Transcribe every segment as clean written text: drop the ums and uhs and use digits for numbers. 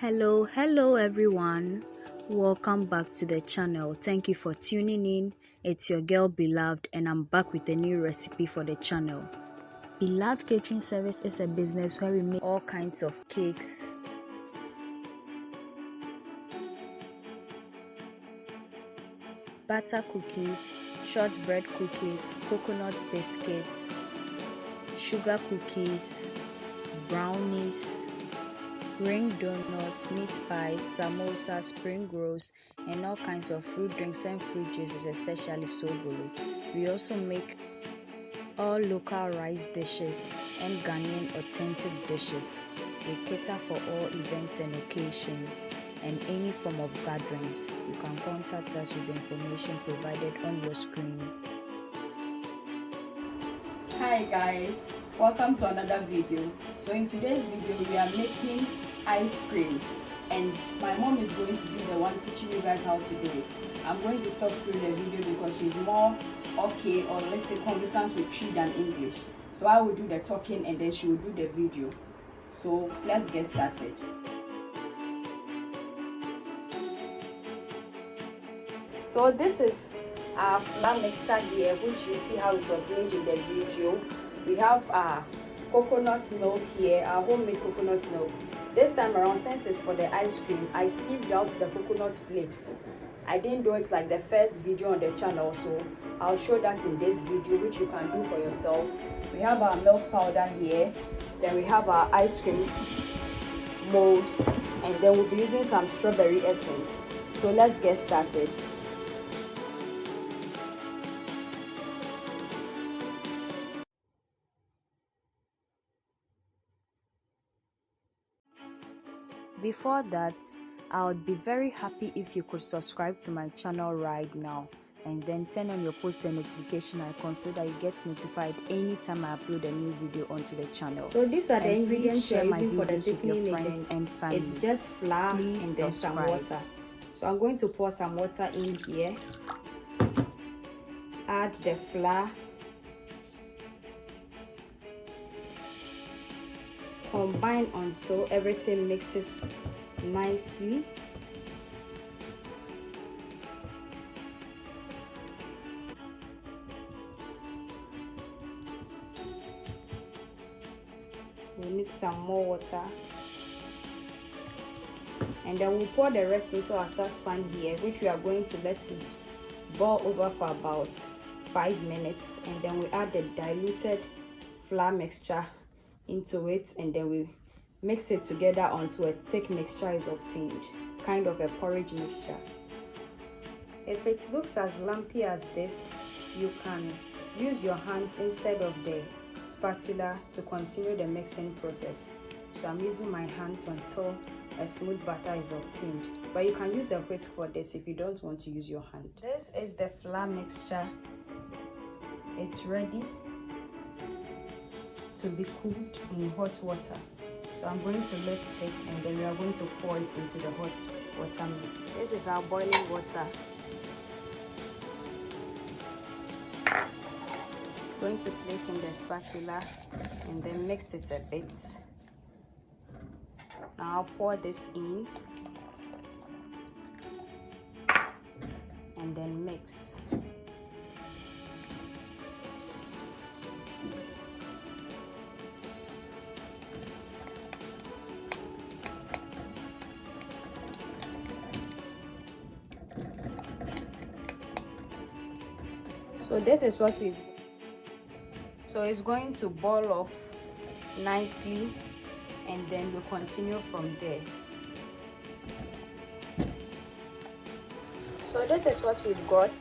Hello everyone. Welcome back to the channel. Thank you for tuning in. It's your girl Beloved and I'm back with a new recipe for the channel. Beloved Catering Service is a business where we make all kinds of cakes, butter cookies, shortbread cookies, coconut biscuits, sugar cookies, brownies, ring donuts, meat pies, samosas, spring rolls, and all kinds of fruit drinks and fruit juices, especially sobolo. We also make all local rice dishes and Ghanaian authentic dishes. We cater for all events and occasions and any form of gatherings. You can contact us with the information provided on your screen. Hi guys, welcome to another video. So in today's video we are making ice cream and my mom is going to be the one teaching you guys how to do it. I'm going to talk through the video because she's more okay, or let's say conversant with Tree than English. So I will do the talking and then she will do the video. So let's get started. So this is our flour mixture here, which you see how it was made in the video. We have our coconut milk here, our homemade coconut milk. This time around, since it's for the ice cream, I sieved out the coconut flakes. I didn't do it like the first video on the channel, so I'll show that in this video, which you can do for yourself. We have our milk powder here, then we have our ice cream molds, and then we'll be using some strawberry essence. So let's get started. Before that, I would be very happy if you could subscribe to my channel right now and then turn on your post and notification icon so that you get notified anytime I upload a new video onto the channel. So these are the ingredients share you're my using for the videos with your thickening friends agent. and family. It's just flour and then some water. So I'm going to pour some water in here. Add the flour. Combine until everything mixes nicely. We need some more water. And then we'll pour the rest into our saucepan here, which we are going to let it boil over for about 5 minutes. And then we add the diluted flour mixture into it, and then we mix it together until a thick mixture is obtained, kind of a porridge mixture. If it looks as lumpy as this, you can use your hands instead of the spatula to continue the mixing process. So I'm using my hands until a smooth batter is obtained, but you can use a whisk for this if you don't want to use your hand. This is the flour mixture. It's ready to be cooled in hot water. So I'm going to lift it and then we are going to pour it into the hot water mix. This is our boiling water. Going to place in the spatula and then mix it a bit. Now I'll pour this in and then mix. So this is what we've. So it's going to boil off nicely and then we'll continue from there. So this is what we've got.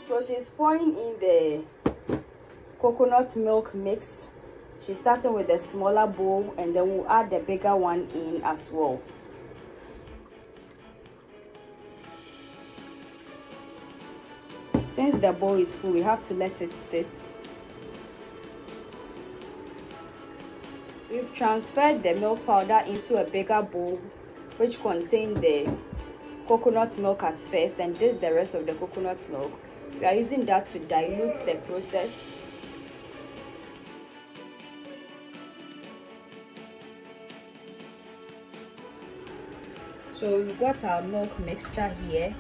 So she's pouring in the coconut milk mix. She's starting with the smaller bowl, and then we'll add the bigger one in as well. Since the bowl is full, we have to let it sit. We've transferred the milk powder into a bigger bowl which contained the coconut milk at first, and this is the rest of the coconut milk. We are using that to dilute the process. So we've got our milk mixture here.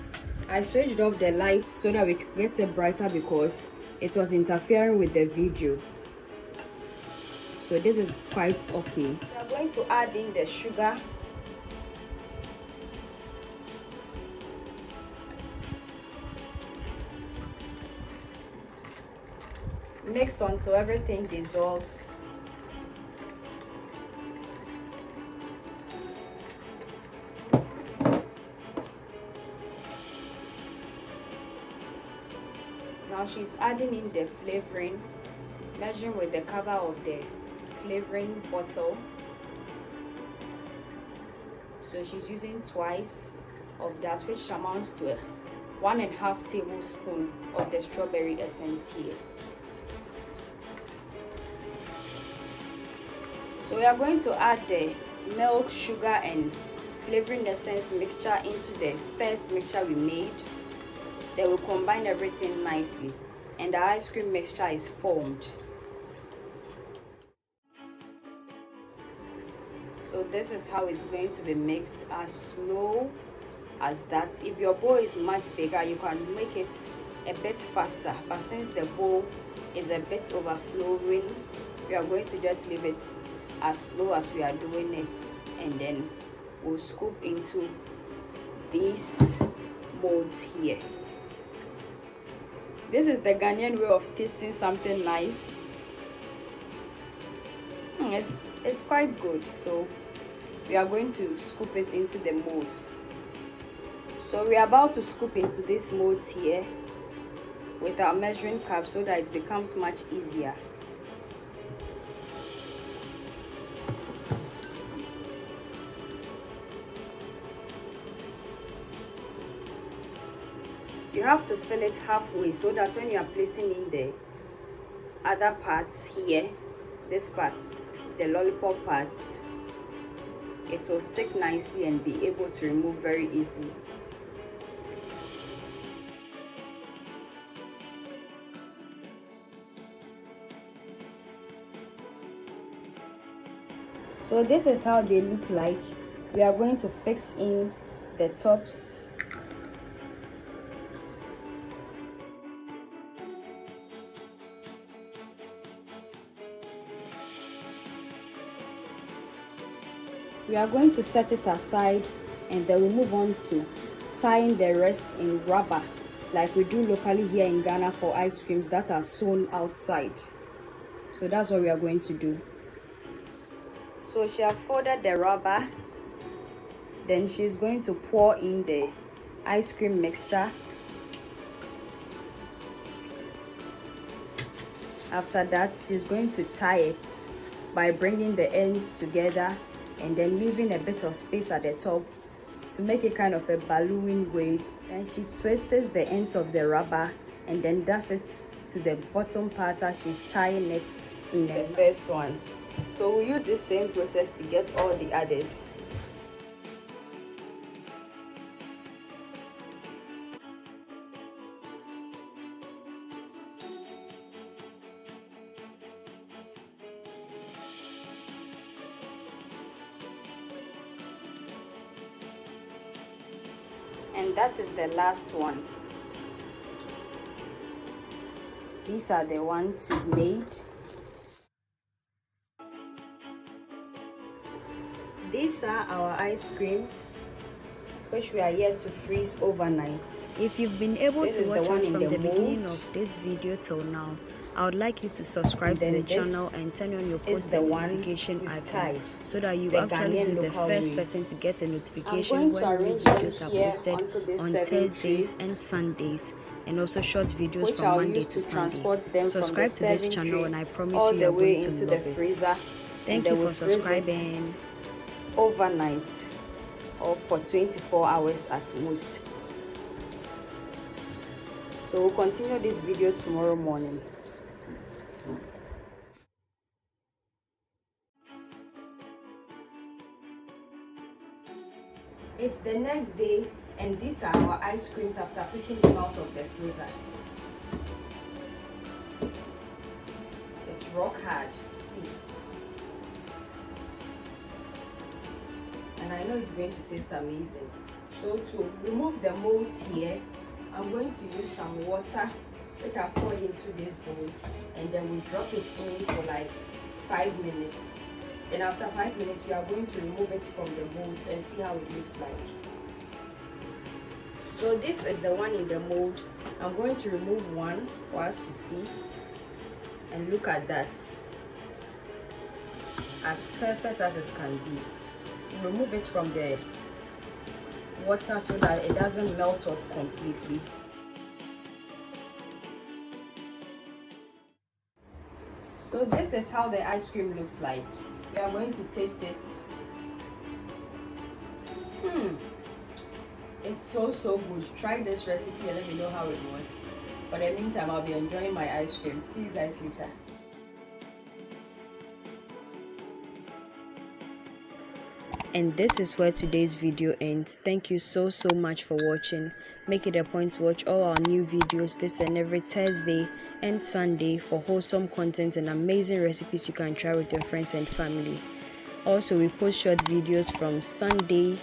I switched off the lights so that we could get it brighter because it was interfering with the video. So this is quite okay. We are going to add in the sugar. Mix until everything dissolves. Now she's adding in the flavoring, measuring with the cover of the flavoring bottle. So she's using twice of that, which amounts to 1.5 tablespoons of the strawberry essence here. So we are going to add the milk, sugar and flavoring essence mixture into the first mixture we made. Then we'll combine everything nicely and the ice cream mixture is formed. So this is how it's going to be mixed, as slow as that. If your bowl is much bigger, you can make it a bit faster, but since the bowl is a bit overflowing, we are going to just leave it as slow as we are doing it, and then we'll scoop into these molds here. This is the Ghanaian way of tasting something nice. It's quite good. So we are going to scoop it into the molds. So we are about to scoop into these molds here with our measuring cup so that it becomes much easier. You have to fill it halfway so that when you are placing in the other parts here, this part, the lollipop part, it will stick nicely and be able to remove very easily. So this is how they look like. We are going to fix in the tops. We are going to set it aside and then we move on to tying the rest in rubber like we do locally here in Ghana for ice creams that are sewn outside. So that's what we are going to do. So she has folded the rubber, then she's going to pour in the ice cream mixture. After that, she's going to tie it by bringing the ends together and then leaving a bit of space at the top to make it kind of a balloon way. Then she twists the ends of the rubber and then does it to the bottom part as she's tying it in the first one. So we'll use this same process to get all the others. And that is the last one. These are the ones we've made. These are our ice creams, which we are here to freeze overnight. If you've been able to watch us from the beginning of this video till now, I would like you to subscribe to the Then channel this and turn on your is post the the one notification we've icon tied, so that you the actually be Ghanaian the local first way. person to get a I'm notification going to when new arrange them videos are here posted onto this on serving tray, Thursdays and Sundays, and also short videos which from I'll Monday use to to Sunday. transport them from the Subscribe to this serving channel tray and I promise all you the are going way to into the love it. freezer, and Thank you then we for freeze it subscribing. overnight or for 24 hours at most. So we'll continue this video tomorrow morning. It's the next day, and these are our ice creams after picking them out of the freezer. It's rock hard, see. And I know it's going to taste amazing. So to remove the molds here, I'm going to use some water, which I've poured into this bowl, and then we drop it in for like 5 minutes. Then after 5 minutes, we are going to remove it from the molds and see how it looks like. So this is the one in the mold. I'm going to remove one for us to see. And look at that. As perfect as it can be. Remove it from the water so that it doesn't melt off completely. So this is how the ice cream looks like. We are going to taste it. It's so good. Try this recipe and let me know how it was. But in the meantime, I'll be enjoying my ice cream. See you guys later. And this is where today's video ends. Thank you so much for watching. Make it a point to watch all our new videos this and every Thursday and Sunday for wholesome content and amazing recipes you can try with your friends and family. Also, we post short videos from Sunday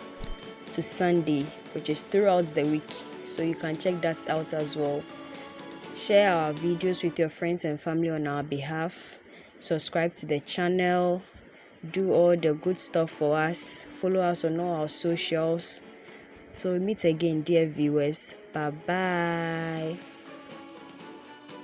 to Sunday, which is throughout the week, so you can check that out as well. Share our videos with your friends and family on our behalf. Subscribe to the channel. Do all the good stuff for us. Follow us on all our socials. So we meet again, dear viewers. Bye bye.